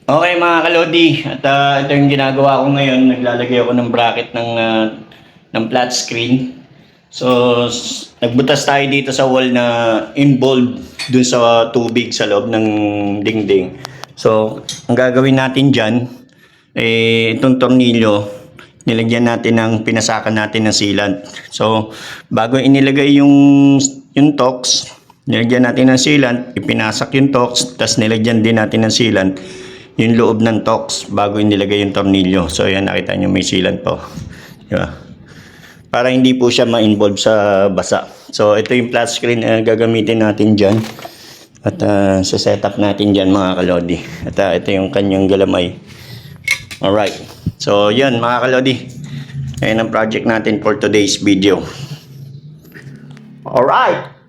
Okay mga kalodi, at ito yung ginagawa ko ngayon. Naglalagay ako ng bracket ng flat screen. So, nagbutas tayo dito sa wall na involved dun sa tubig sa loob ng dingding. So, ang gagawin natin dyan, itong tornilyo, nilagyan natin ng pinasakan natin ng sealant. So, bago inilagay yung tox, nilagyan natin ng sealant, ipinasak yung tox, tapos nilagyan din natin ng sealant yung loob ng tox bago inilagay yung tornilyo. So, yan, nakita nyo may sealant po. Diba? Para hindi po siya ma-involve sa basa. So, ito yung flat screen na gagamitin natin dyan. At sa setup natin dyan mga kalodi. At ito yung kanyang galamay. Alright. So, yan mga kalodi. Ayan ang project natin for today's video. Alright.